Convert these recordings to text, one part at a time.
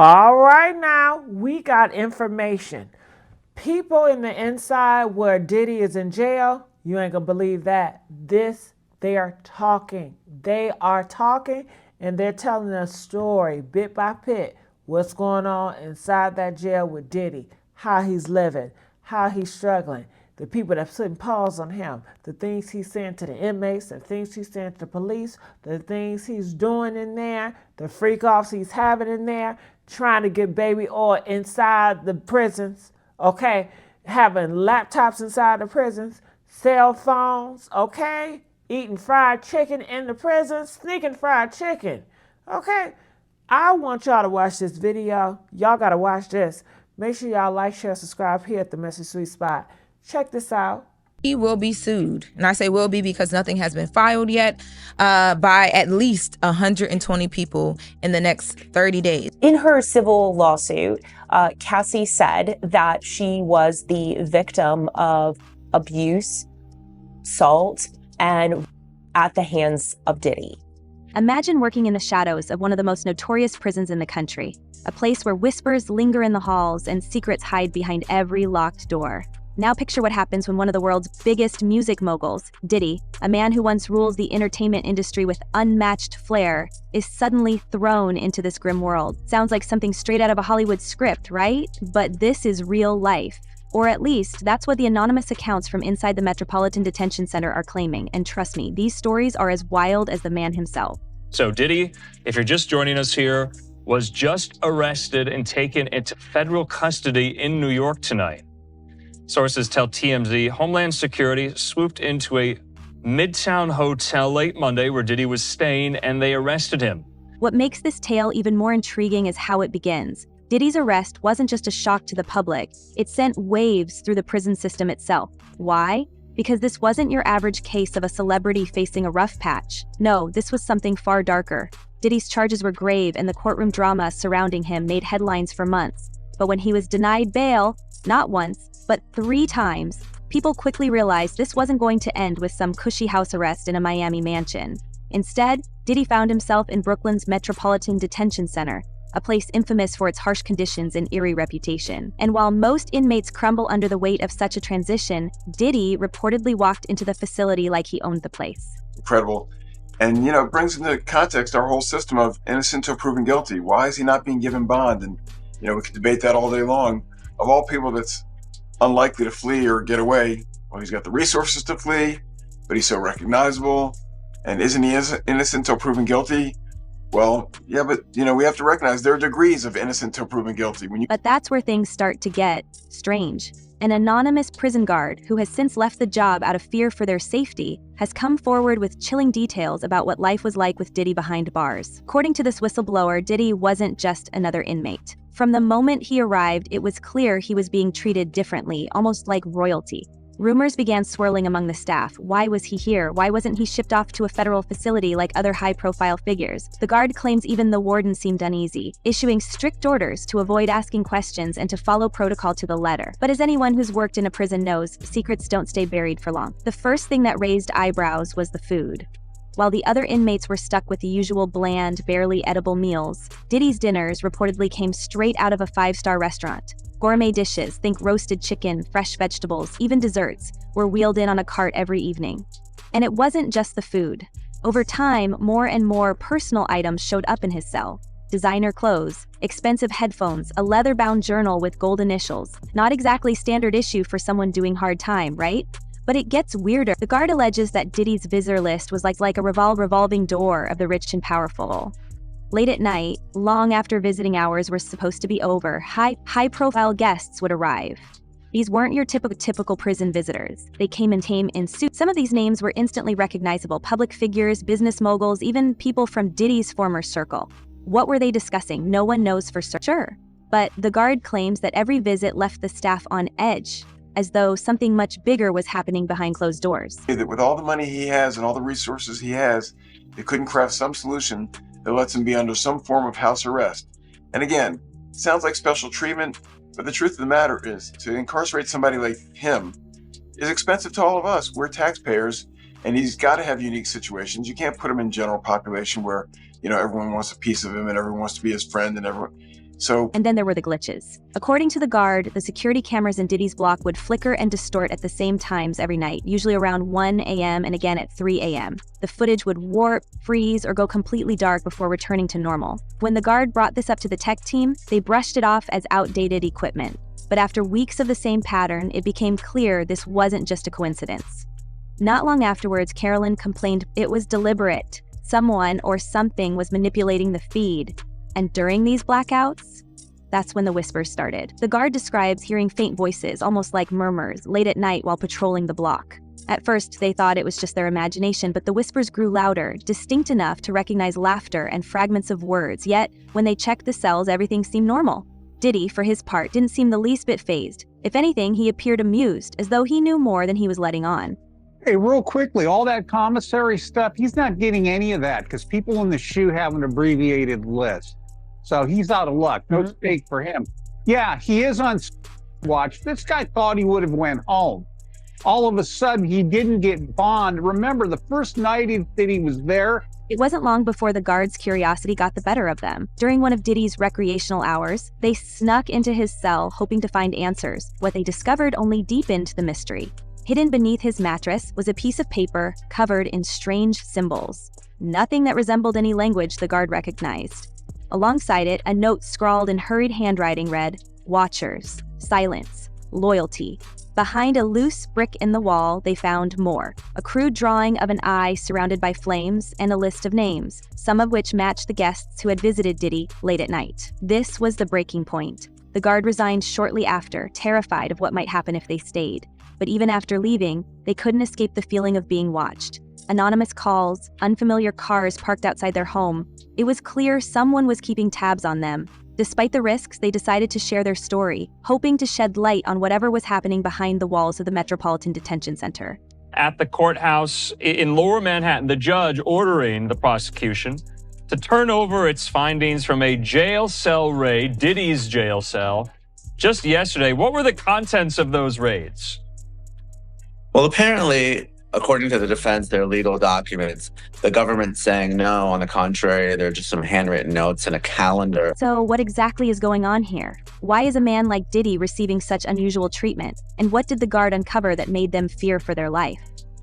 All right, now we got information. People in the inside where Diddy is in jail, you ain't gonna believe that. They are talking. They are talking and they're telling a story bit by bit what's going on inside that jail with Diddy, how he's living, how he's struggling, the people that putting paws on him, the things he's saying to the inmates, the things he's saying to the police, the things he's doing in there, the freak offs he's having in there, trying to get baby oil inside the prisons, okay? Having laptops inside the prisons, cell phones, okay? Eating fried chicken in the prisons, sneaking fried chicken, okay? I want y'all to watch this video. Y'all gotta watch this. Make sure y'all like, share, subscribe here at the Messy Sweet Spot. Check this out. He will be sued. And I say will be because nothing has been filed yet by at least 120 people in the next 30 days. In her civil lawsuit, Cassie said that she was the victim of abuse, assault, and at the hands of Diddy. Imagine working in the shadows of one of the most notorious prisons in the country, a place where whispers linger in the halls and secrets hide behind every locked door. Now picture what happens when one of the world's biggest music moguls, Diddy, a man who once rules the entertainment industry with unmatched flair, is suddenly thrown into this grim world. Sounds like something straight out of a Hollywood script, right? But this is real life. Or at least, that's what the anonymous accounts from inside the Metropolitan Detention Center are claiming. And trust me, these stories are as wild as the man himself. So Diddy, if you're just joining us here, was just arrested and taken into federal custody in New York tonight. Sources tell TMZ Homeland Security swooped into a Midtown hotel late Monday where Diddy was staying and they arrested him. What makes this tale even more intriguing is how it begins. Diddy's arrest wasn't just a shock to the public, it sent waves through the prison system itself. Why? Because this wasn't your average case of a celebrity facing a rough patch. No, this was something far darker. Diddy's charges were grave and the courtroom drama surrounding him made headlines for months. But when he was denied bail, not once, but 3 times, people quickly realized this wasn't going to end with some cushy house arrest in a Miami mansion. Instead, Diddy found himself in Brooklyn's Metropolitan Detention Center, a place infamous for its harsh conditions and eerie reputation. And while most inmates crumble under the weight of such a transition, Diddy reportedly walked into the facility like he owned the place. Incredible. And, it brings into context our whole system of innocent until proven guilty. Why is he not being given bond? And, we could debate that all day long. Of all people that's unlikely to flee or get away, well, he's got the resources to flee, but he's so recognizable. And isn't he innocent until proven guilty? Well, yeah, but, we have to recognize there are degrees of innocent until proven guilty. But that's where things start to get strange. An anonymous prison guard, who has since left the job out of fear for their safety, has come forward with chilling details about what life was like with Diddy behind bars. According to this whistleblower, Diddy wasn't just another inmate. From the moment he arrived, it was clear he was being treated differently, almost like royalty. Rumors began swirling among the staff. Why was he here? Why wasn't he shipped off to a federal facility like other high-profile figures? The guard claims even the warden seemed uneasy, issuing strict orders to avoid asking questions and to follow protocol to the letter. But as anyone who's worked in a prison knows, secrets don't stay buried for long. The first thing that raised eyebrows was the food. While the other inmates were stuck with the usual bland, barely edible meals, Diddy's dinners reportedly came straight out of a 5-star restaurant. Gourmet dishes, think roasted chicken, fresh vegetables, even desserts, were wheeled in on a cart every evening. And it wasn't just the food. Over time, more and more personal items showed up in his cell. Designer clothes, expensive headphones, a leather-bound journal with gold initials. Not exactly standard issue for someone doing hard time, right? But it gets weirder. The guard alleges that Diddy's visitor list was like a revolving door of the rich and powerful. Late at night, long after visiting hours were supposed to be over, high-profile guests would arrive. These weren't your typical prison visitors. They came in suits. Some of these names were instantly recognizable: public figures, business moguls, even people from Diddy's former circle. What were they discussing? No one knows for sure. But the guard claims that every visit left the staff on edge, as though something much bigger was happening behind closed doors. That with all the money he has and all the resources he has, they couldn't craft some solution that lets him be under some form of house arrest. And again, it sounds like special treatment, but the truth of the matter is, to incarcerate somebody like him is expensive to all of us. We're taxpayers, and he's got to have unique situations. You can't put him in general population where, everyone wants a piece of him and everyone wants to be his friend and everyone. So, And then there were the glitches. According to the guard, the security cameras in Diddy's block would flicker and distort at the same times every night, usually around 1 a.m. and again at 3 a.m. The footage would warp, freeze, or go completely dark before returning to normal. When the guard brought this up to the tech team, they brushed it off as outdated equipment. But after weeks of the same pattern, it became clear this wasn't just a coincidence. Not long afterwards, Carolyn complained it was deliberate. Someone or something was manipulating the feed. And during these blackouts, that's when the whispers started. The guard describes hearing faint voices, almost like murmurs, late at night while patrolling the block. At first, they thought it was just their imagination, but the whispers grew louder, distinct enough to recognize laughter and fragments of words. Yet, when they checked the cells, everything seemed normal. Diddy, for his part, didn't seem the least bit fazed. If anything, he appeared amused, as though he knew more than he was letting on. Hey, real quickly, all that commissary stuff, he's not getting any of that because people in the SHU have an abbreviated list. So he's out of luck. No stake for him. Yeah, he is on watch. This guy thought he would have went home. All of a sudden, he didn't get bond. Remember, the first night that he was there, It wasn't long before the guards' curiosity got the better of them. During one of Diddy's recreational hours, they snuck into his cell, hoping to find answers. What they discovered only deepened the mystery. Hidden beneath his mattress was a piece of paper covered in strange symbols. Nothing that resembled any language the guard recognized. Alongside it, a note scrawled in hurried handwriting read, "Watchers, silence, loyalty." Behind a loose brick in the wall, they found more. A crude drawing of an eye surrounded by flames and a list of names, some of which matched the guests who had visited Diddy late at night. This was the breaking point. The guard resigned shortly after, terrified of what might happen if they stayed. But even after leaving, they couldn't escape the feeling of being watched. Anonymous calls, unfamiliar cars parked outside their home. It was clear someone was keeping tabs on them. Despite the risks, they decided to share their story, hoping to shed light on whatever was happening behind the walls of the Metropolitan Detention Center. At the courthouse in Lower Manhattan, the judge ordering the prosecution to turn over its findings from a jail cell raid, Diddy's jail cell, just yesterday. What were the contents of those raids? Well, apparently, according to the defense, they're legal documents. The government's saying no, on the contrary, they're just some handwritten notes and a calendar. So what exactly is going on here? Why is a man like Diddy receiving such unusual treatment? And what did the guard uncover that made them fear for their life?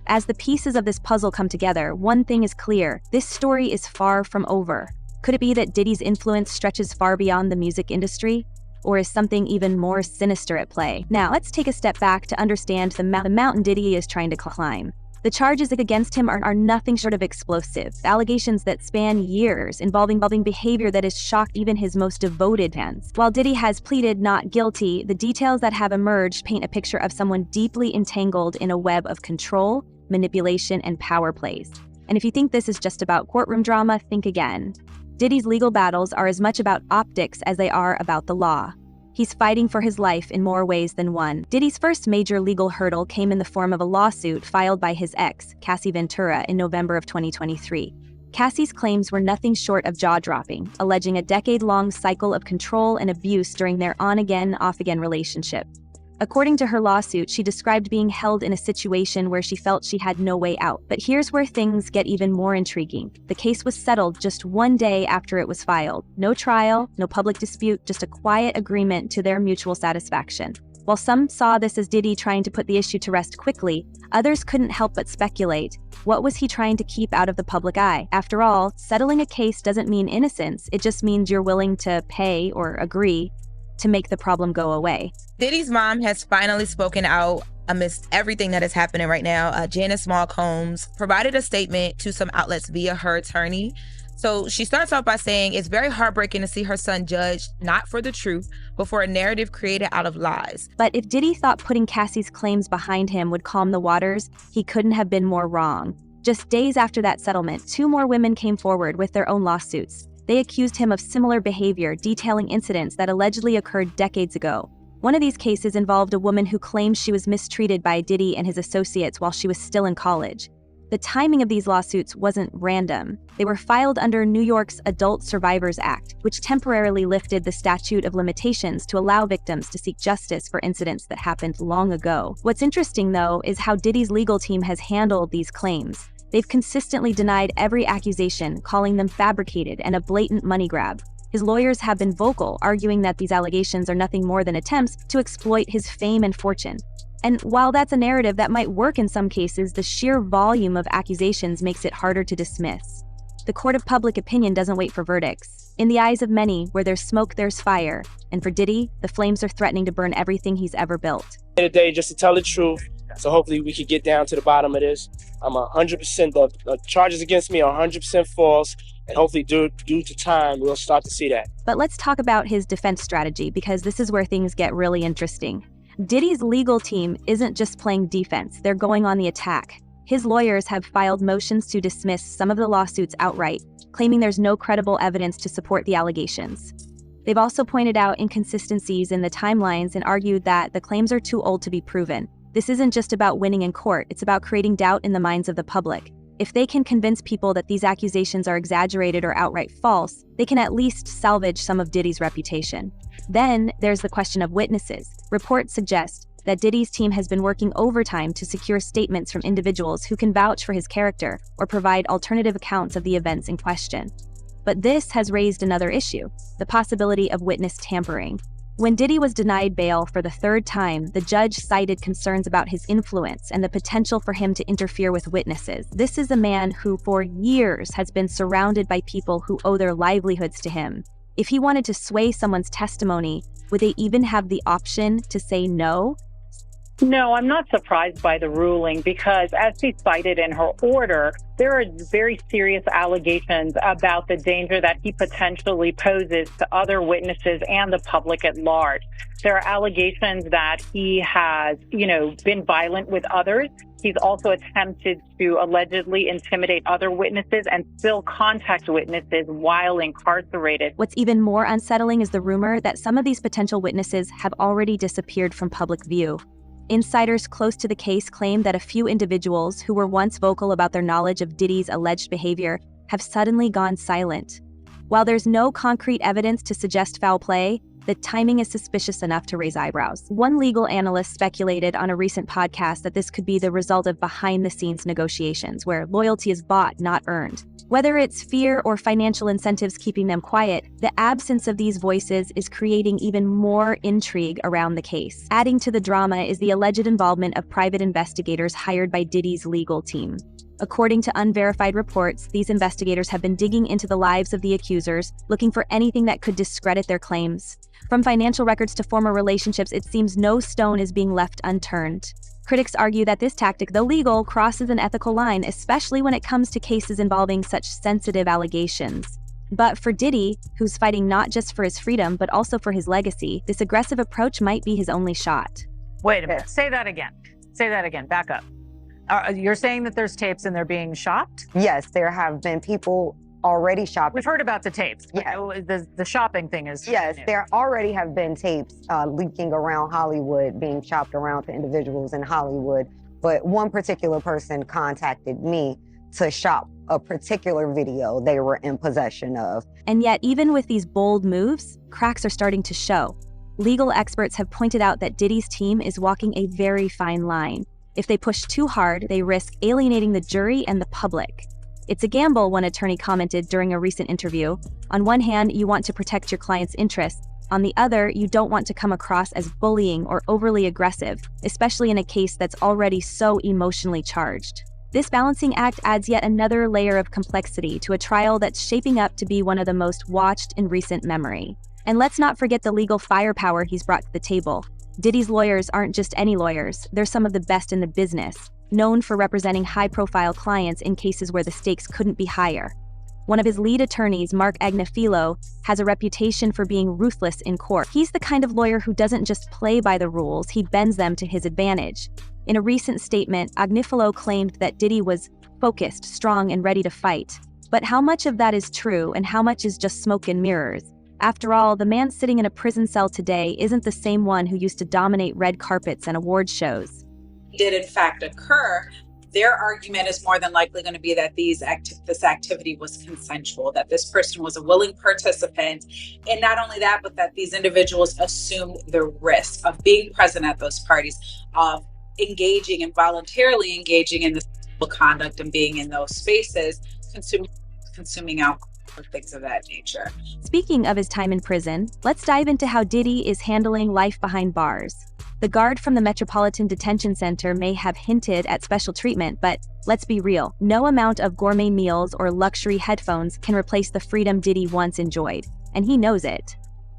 As the pieces of this puzzle come together, one thing is clear: this story is far from over. Could it be that Diddy's influence stretches far beyond the music industry? Or is something even more sinister at play? Now, let's take a step back to understand the mountain Diddy is trying to climb. The charges against him are nothing short of explosive. Allegations that span years, involving behavior that has shocked even his most devoted fans. While Diddy has pleaded not guilty, the details that have emerged paint a picture of someone deeply entangled in a web of control, manipulation, and power plays. And if you think this is just about courtroom drama, think again. Diddy's legal battles are as much about optics as they are about the law. He's fighting for his life in more ways than one. Diddy's first major legal hurdle came in the form of a lawsuit filed by his ex, Cassie Ventura, in November of 2023. Cassie's claims were nothing short of jaw-dropping, alleging a decade-long cycle of control and abuse during their on-again, off-again relationship. According to her lawsuit, she described being held in a situation where she felt she had no way out. But here's where things get even more intriguing. The case was settled just one day after it was filed. No trial, no public dispute, just a quiet agreement to their mutual satisfaction. While some saw this as Diddy trying to put the issue to rest quickly, others couldn't help but speculate. What was he trying to keep out of the public eye? After all, settling a case doesn't mean innocence. It just means you're willing to pay or agree to make the problem go away. Diddy's mom has finally spoken out amidst everything that is happening right now. Janice Small Combs provided a statement to some outlets via her attorney. So she starts off by saying it's very heartbreaking to see her son judged not for the truth, but for a narrative created out of lies. But if Diddy thought putting Cassie's claims behind him would calm the waters, he couldn't have been more wrong. Just days after that settlement, 2 more women came forward with their own lawsuits. They accused him of similar behavior, detailing incidents that allegedly occurred decades ago. One of these cases involved a woman who claimed she was mistreated by Diddy and his associates while she was still in college. The timing of these lawsuits wasn't random. They were filed under New York's Adult Survivors Act, which temporarily lifted the statute of limitations to allow victims to seek justice for incidents that happened long ago. What's interesting, though, is how Diddy's legal team has handled these claims. They've consistently denied every accusation, calling them fabricated and a blatant money grab. His lawyers have been vocal, arguing that these allegations are nothing more than attempts to exploit his fame and fortune. And while that's a narrative that might work in some cases, the sheer volume of accusations makes it harder to dismiss. The court of public opinion doesn't wait for verdicts. In the eyes of many, where there's smoke, there's fire. And for Diddy, the flames are threatening to burn everything he's ever built. At the end of the day, just to tell the truth, so hopefully we could get down to the bottom of this. I'm 100%, the charges against me are 100% false, and hopefully due to time, we'll start to see that. But let's talk about his defense strategy, because this is where things get really interesting. Diddy's legal team isn't just playing defense, they're going on the attack. His lawyers have filed motions to dismiss some of the lawsuits outright, claiming there's no credible evidence to support the allegations. They've also pointed out inconsistencies in the timelines and argued that the claims are too old to be proven. This isn't just about winning in court, it's about creating doubt in the minds of the public. If they can convince people that these accusations are exaggerated or outright false, they can at least salvage some of Diddy's reputation. Then there's the question of witnesses. Reports suggest that Diddy's team has been working overtime to secure statements from individuals who can vouch for his character or provide alternative accounts of the events in question. But this has raised another issue, the possibility of witness tampering. When Diddy was denied bail for the third time, the judge cited concerns about his influence and the potential for him to interfere with witnesses. This is a man who, for years, has been surrounded by people who owe their livelihoods to him. If he wanted to sway someone's testimony, would they even have the option to say no? No, I'm not surprised by the ruling because, as she cited in her order, there are very serious allegations about the danger that he potentially poses to other witnesses and the public at large. There are allegations that he has, been violent with others. He's also attempted to allegedly intimidate other witnesses and still contact witnesses while incarcerated. What's even more unsettling is the rumor that some of these potential witnesses have already disappeared from public view. Insiders close to the case claim that a few individuals who were once vocal about their knowledge of Diddy's alleged behavior have suddenly gone silent. While there's no concrete evidence to suggest foul play, the timing is suspicious enough to raise eyebrows. One legal analyst speculated on a recent podcast that this could be the result of behind-the-scenes negotiations, where loyalty is bought, not earned. Whether it's fear or financial incentives keeping them quiet, the absence of these voices is creating even more intrigue around the case. Adding to the drama is the alleged involvement of private investigators hired by Diddy's legal team. According to unverified reports, these investigators have been digging into the lives of the accusers, looking for anything that could discredit their claims. From financial records to former relationships, it seems no stone is being left unturned. Critics argue that this tactic, though legal, crosses an ethical line, especially when it comes to cases involving such sensitive allegations. But for Diddy, who's fighting not just for his freedom, but also for his legacy, this aggressive approach might be his only shot. Wait a minute. Say that again. Say that again. Back up. You're saying that there's tapes and they're being shopped? Yes, there have been people already shopping. We've heard about the tapes. Yes. The shopping thing is... Yes, there already have been tapes leaking around Hollywood, being shopped around to individuals in Hollywood. But one particular person contacted me to shop a particular video they were in possession of. And yet, even with these bold moves, cracks are starting to show. Legal experts have pointed out that Diddy's team is walking a very fine line. If they push too hard, they risk alienating the jury and the public. It's a gamble, one attorney commented during a recent interview. On one hand, you want to protect your client's interests. On the other, you don't want to come across as bullying or overly aggressive, especially in a case that's already so emotionally charged. This balancing act adds yet another layer of complexity to a trial that's shaping up to be one of the most watched in recent memory. And let's not forget the legal firepower he's brought to the table. Diddy's lawyers aren't just any lawyers, they're some of the best in the business, known for representing high-profile clients in cases where the stakes couldn't be higher. One of his lead attorneys, Mark Agnifilo, has a reputation for being ruthless in court. He's the kind of lawyer who doesn't just play by the rules, he bends them to his advantage. In a recent statement, Agnifilo claimed that Diddy was focused, strong, and ready to fight. But how much of that is true and how much is just smoke and mirrors? After all, the man sitting in a prison cell today isn't the same one who used to dominate red carpets and award shows. Did in fact occur, their argument is more than likely going to be that this activity was consensual, that this person was a willing participant. And not only that, but that these individuals assumed the risk of being present at those parties, of engaging and voluntarily engaging in this conduct and being in those spaces, consuming alcohol. things of that nature. Speaking of his time in prison, let's dive into how Diddy is handling life behind bars. The guard from the Metropolitan Detention Center may have hinted at special treatment, but let's be real, no amount of gourmet meals or luxury headphones can replace the freedom Diddy once enjoyed, and he knows it.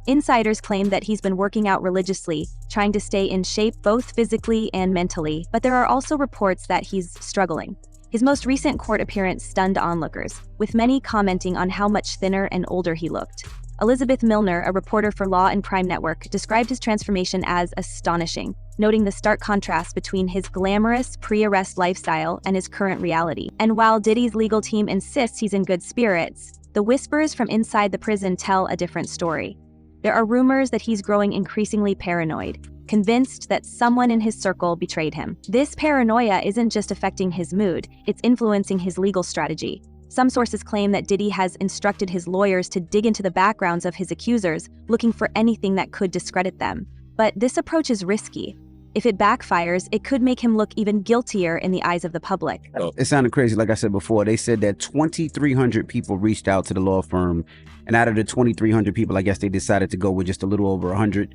Insiders claim that he's been working out religiously, trying to stay in shape both physically and mentally, but there are also reports that he's struggling. His most recent court appearance stunned onlookers, with many commenting on how much thinner and older he looked. Elizabeth Milner, a reporter for Law and Crime Network, described his transformation as astonishing, noting the stark contrast between his glamorous pre-arrest lifestyle and his current reality. And while Diddy's legal team insists he's in good spirits, the whispers from inside the prison tell a different story. There are rumors that he's growing increasingly paranoid, convinced that someone in his circle betrayed him. This paranoia isn't just affecting his mood, it's influencing his legal strategy. Some sources claim that Diddy has instructed his lawyers to dig into the backgrounds of his accusers, looking for anything that could discredit them. But this approach is risky. If it backfires, it could make him look even guiltier in the eyes of the public. It sounded crazy. Like I said before, they said that 2,300 people reached out to the law firm, and out of the 2,300 people, I guess they decided to go with just a little over 100,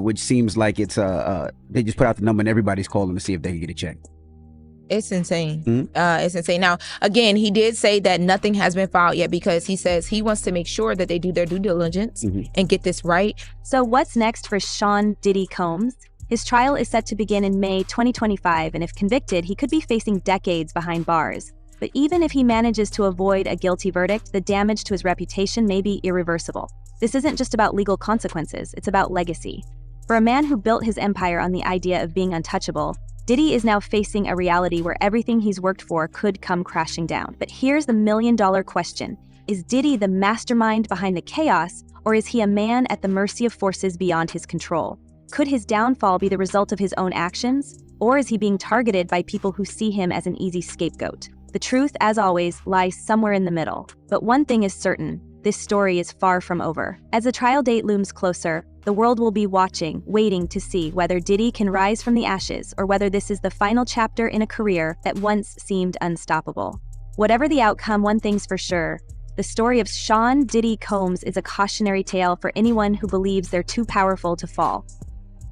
which seems like it's they just put out the number and everybody's calling to see if they can get a check. It's insane. Mm-hmm. It's insane. Now, again, he did say that nothing has been filed yet because he says he wants to make sure that they do their due diligence and get this right. So what's next for Sean Diddy Combs? His trial is set to begin in May 2025, and if convicted, he could be facing decades behind bars. But even if he manages to avoid a guilty verdict, the damage to his reputation may be irreversible. This isn't just about legal consequences, it's about legacy. For a man who built his empire on the idea of being untouchable, Diddy is now facing a reality where everything he's worked for could come crashing down. But here's the million-dollar question. Is Diddy the mastermind behind the chaos, or is he a man at the mercy of forces beyond his control? Could his downfall be the result of his own actions, or is he being targeted by people who see him as an easy scapegoat? The truth, as always, lies somewhere in the middle. But one thing is certain, this story is far from over. As the trial date looms closer, the world will be watching, waiting to see whether Diddy can rise from the ashes or whether this is the final chapter in a career that once seemed unstoppable. Whatever the outcome, one thing's for sure. The story of Sean Diddy Combs is a cautionary tale for anyone who believes they're too powerful to fall.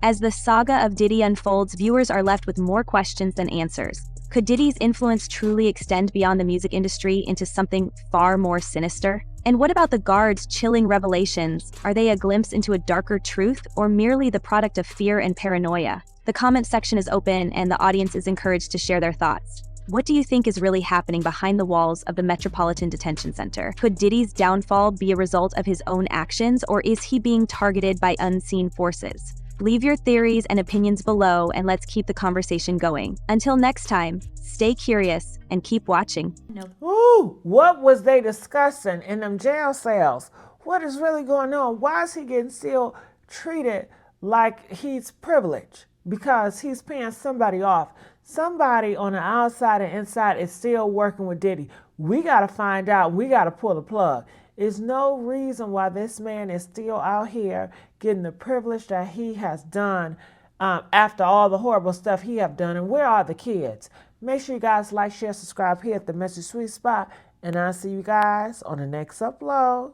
As the saga of Diddy unfolds, viewers are left with more questions than answers. Could Diddy's influence truly extend beyond the music industry into something far more sinister? And what about the guards' chilling revelations? Are they a glimpse into a darker truth or merely the product of fear and paranoia? The comment section is open and the audience is encouraged to share their thoughts. What do you think is really happening behind the walls of the Metropolitan Detention Center? Could Diddy's downfall be a result of his own actions, or is he being targeted by unseen forces? Leave your theories and opinions below, and let's keep the conversation going. Until next time, stay curious and keep watching. Ooh, what was they discussing in them jail cells? What is really going on? Why is he getting still treated like he's privileged? Because he's paying somebody off. Somebody on the outside and inside is still working with Diddy. We got to find out. We got to pull the plug. There's no reason why this man is still out here getting the privilege that he has done after all the horrible stuff he have done. And where are the kids? Make sure you guys like, share, subscribe here at the Message Sweet Spot. And I'll see you guys on the next upload.